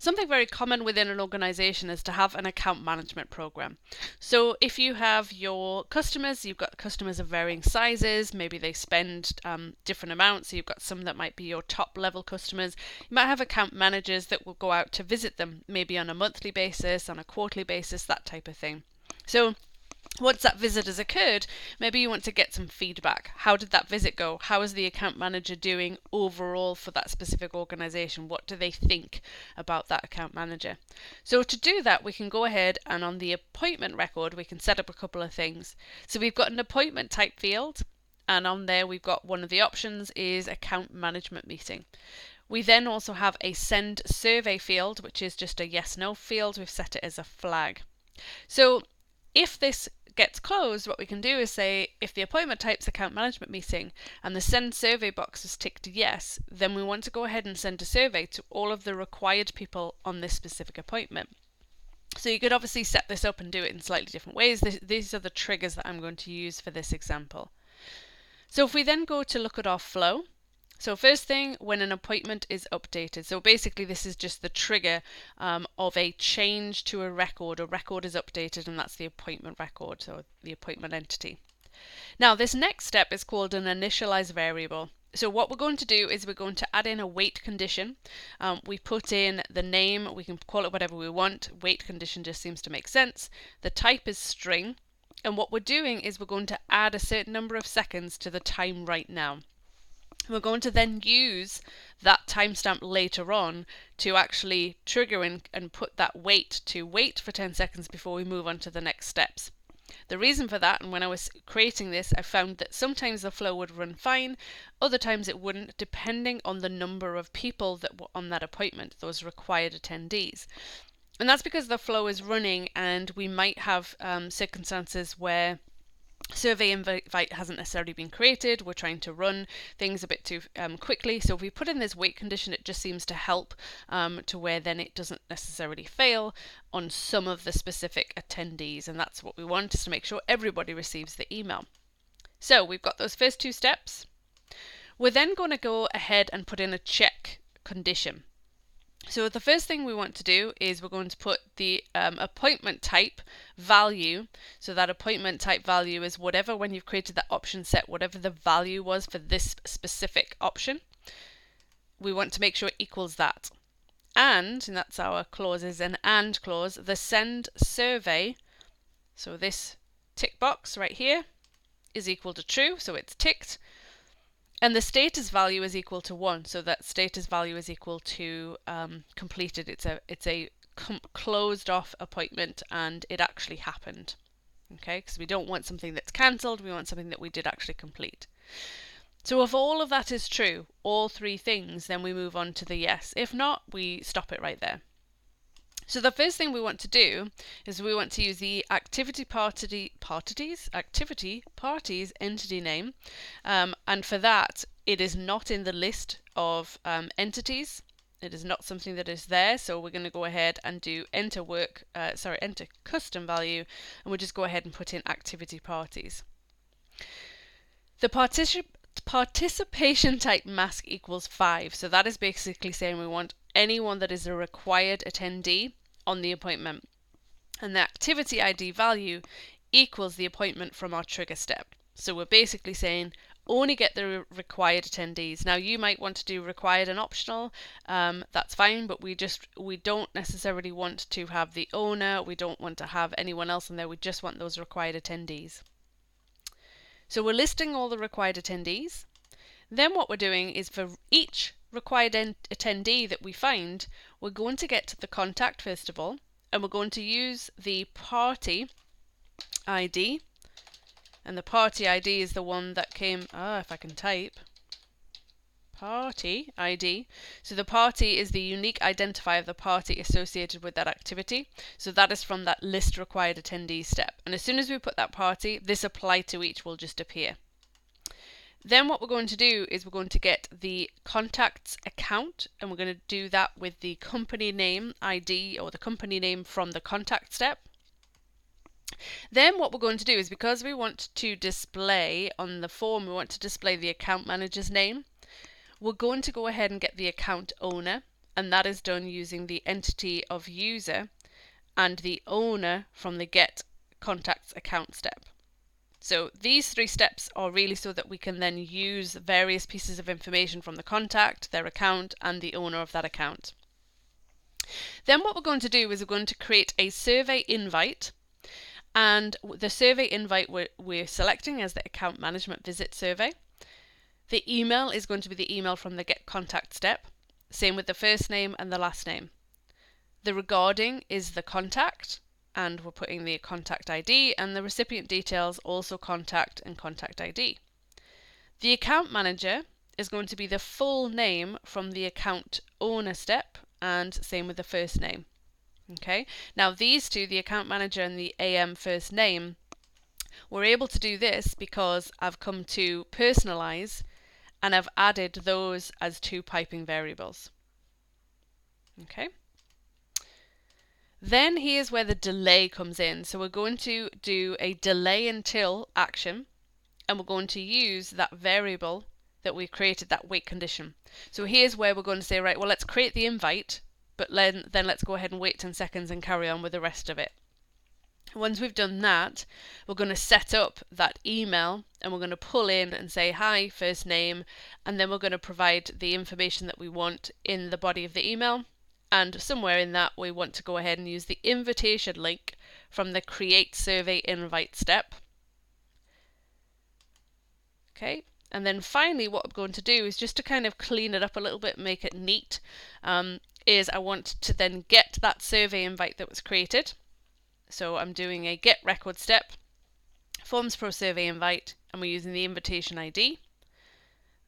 Something very common within an organization is to have an account management program. So if you have your customers, you've got customers of varying sizes, maybe they spend different amounts. So you've got some that might be your top level customers. You might have account managers that will go out to visit them, maybe on a monthly basis, on a quarterly basis, that type of thing. So once that visit has occurred, maybe you want to get some feedback. How did that visit go? How is the account manager doing overall for that specific organization? What do they think about that account manager? So to do that, we can go ahead and on the appointment record, we can set up a couple of things. So we've got an appointment type field, and on there we've got one of the options is account management meeting. We then also have a send survey field, which is just a yes/no field. We've set it as a flag. So if this gets closed, what we can do is say if the appointment type's account management meeting and the send survey box is ticked yes, then we want to go ahead and send a survey to all of the required people on this specific appointment. So you could obviously set this up and do it in slightly different ways. These are the triggers that I'm going to use for this example. So if we then go to look at our flow, so first thing, when an appointment is updated. So basically this is just the trigger of a change to a record. A record is updated and that's the appointment record, so the appointment entity. Now this next step is called an initialize variable. So what we're going to do is we're going to add in a wait condition. We put in the name, we can call it whatever we want. Wait condition just seems to make sense. The type is string. And what we're doing is we're going to add a certain number of seconds to the time right now. We're going to then use that timestamp later on to actually trigger and put that wait to wait for 10 seconds before we move on to the next steps. The reason for that, and when I was creating this, I found that sometimes the flow would run fine, other times it wouldn't, depending on the number of people that were on that appointment, those required attendees. And that's because the flow is running and we might have circumstances where survey invite hasn't necessarily been created. We're trying to run things a bit too quickly. So if we put in this wait condition, it just seems to help to where then it doesn't necessarily fail on some of the specific attendees. And that's what we want, is to make sure everybody receives the email. So we've got those first two steps. We're then going to go ahead and put in a check condition. So the first thing we want to do is we're going to put the appointment type value. So that appointment type value is whatever, when you've created that option set, whatever the value was for this specific option. We want to make sure it equals that. And that's our clause, is an and clause, the send survey. So this tick box right here is equal to true, so it's ticked. And the status value is equal to 1, so that status value is equal to completed. It's a closed off appointment and it actually happened. Okay, because we don't want something that's cancelled, we want something that we did actually complete. So if all of that is true, all three things, then we move on to the yes. If not, we stop it right there. So the first thing we want to do is we want to use the activity parties entity name, and for that it is not in the list of entities. It is not something that is there, so we're going to go ahead and do enter custom value, and we'll just go ahead and put in activity parties. The participation type mask equals 5, so that is basically saying we want anyone that is a required attendee on the appointment, and the activity ID value equals the appointment from our trigger step. So we're basically saying only get the required attendees. Now you might want to do required and optional, that's fine, but we don't necessarily want to have the owner, we don't want to have anyone else in there, we just want those required attendees. So we're listing all the required attendees. Then what we're doing is for each required attendee that we find, we're going to get the contact first of all, and we're going to use the party ID, and the party ID is the one that came, if I can type, party ID. So the party is the unique identifier of the party associated with that activity. So that is from that list required attendees step. And as soon as we put that party, this apply to each will just appear. Then what we're going to do is we're going to get the contacts account, and we're going to do that with the company name ID, or the company name from the contact step. Then what we're going to do is, because we want to display on the form, we want to display the account manager's name, we're going to go ahead and get the account owner, and that is done using the entity of user and the owner from the get contacts account step. So these 3 steps are really so that we can then use various pieces of information from the contact, their account, and the owner of that account. Then what we're going to do is we're going to create a survey invite, and the survey invite we're selecting as the account management visit survey. The email is going to be the email from the get contact step, same with the first name and the last name. The regarding is the contact, and we're putting the contact ID, and the recipient details also contact and contact ID. The account manager is going to be the full name from the account owner step, and same with the first name. Okay, now these two, the account manager and the AM first name, we're able to do this because I've come to personalize and I've added those as 2 piping variables. Okay. Then here's where the delay comes in. So we're going to do a delay until action, and we're going to use that variable that we created, that wait condition. So here's where we're going to say, right, well, let's create the invite, but then let's go ahead and wait 10 seconds and carry on with the rest of it. Once we've done that, we're going to set up that email, and we're going to pull in and say, hi, first name, and then we're going to provide the information that we want in the body of the email. And somewhere in that, we want to go ahead and use the invitation link from the create survey invite step. Okay, and then finally what I'm going to do is just to kind of clean it up a little bit, make it neat, is I want to then get that survey invite that was created. So I'm doing a get record step, Forms Pro survey invite, and we're using the invitation ID.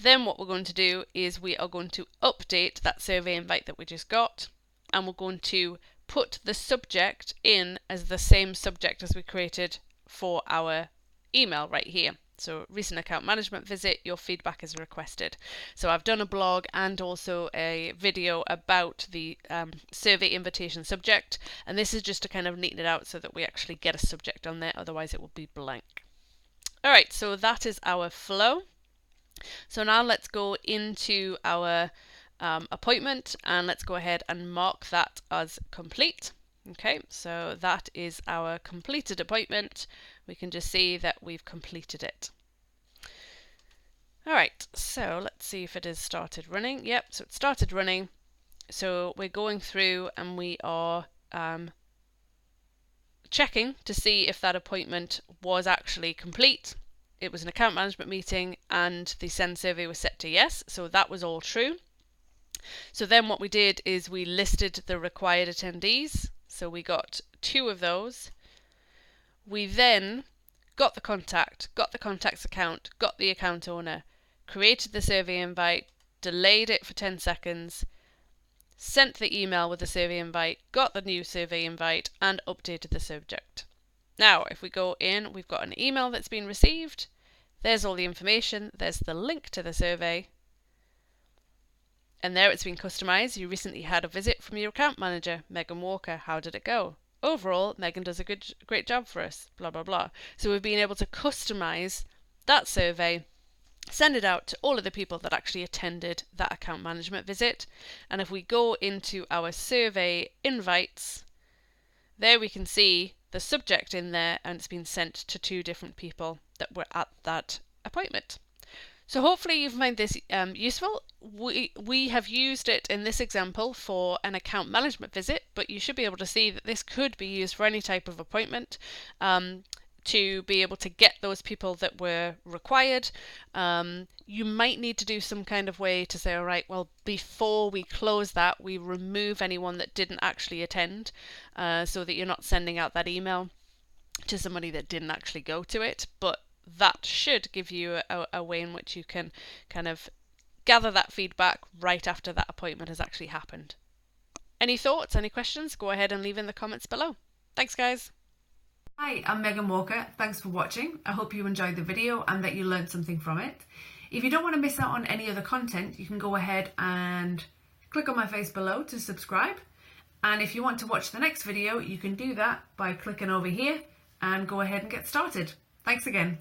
Then what we're going to do is we are going to update that survey invite that we just got, and we're going to put the subject in as the same subject as we created for our email right here. So recent account management visit, your feedback is requested. So I've done a blog and also a video about the survey invitation subject, and this is just to kind of neaten it out so that we actually get a subject on there, otherwise it will be blank. Alright, so that is our flow. So now let's go into our appointment, and let's go ahead and mark that as complete. Okay, so that is our completed appointment. We can just see that we've completed it. Alright, so let's see if it has started running. Yep, so it started running. So we're going through and we are checking to see if that appointment was actually complete. It was an account management meeting and the send survey was set to yes, so that was all true. So then what we did is we listed the required attendees, so we got 2 of those. We then got the contact, got the contact's account, got the account owner, created the survey invite, delayed it for 10 seconds, sent the email with the survey invite, got the new survey invite, and updated the subject. Now, if we go in, we've got an email that's been received. There's all the information. There's the link to the survey. And there it's been customized. You recently had a visit from your account manager, Megan Walker. How did it go? Overall, Megan does a great job for us, blah, blah, blah. So we've been able to customize that survey, send it out to all of the people that actually attended that account management visit. And if we go into our survey invites, there we can see the subject in there, and it's been sent to 2 different people that were at that appointment. So hopefully you find this useful. We have used it in this example for an account management visit, but you should be able to see that this could be used for any type of appointment to be able to get those people that were required. You might need to do some kind of way to say, all right, well, before we close that, we remove anyone that didn't actually attend, so that you're not sending out that email to somebody that didn't actually go to it. But that should give you a way in which you can kind of gather that feedback right after that appointment has actually happened. Any thoughts, any questions? Go ahead and leave in the comments below. Thanks, guys. Hi, I'm Megan Walker. Thanks for watching. I hope you enjoyed the video and that you learned something from it. If you don't want to miss out on any other content, you can go ahead and click on my face below to subscribe. And if you want to watch the next video, you can do that by clicking over here and go ahead and get started. Thanks again.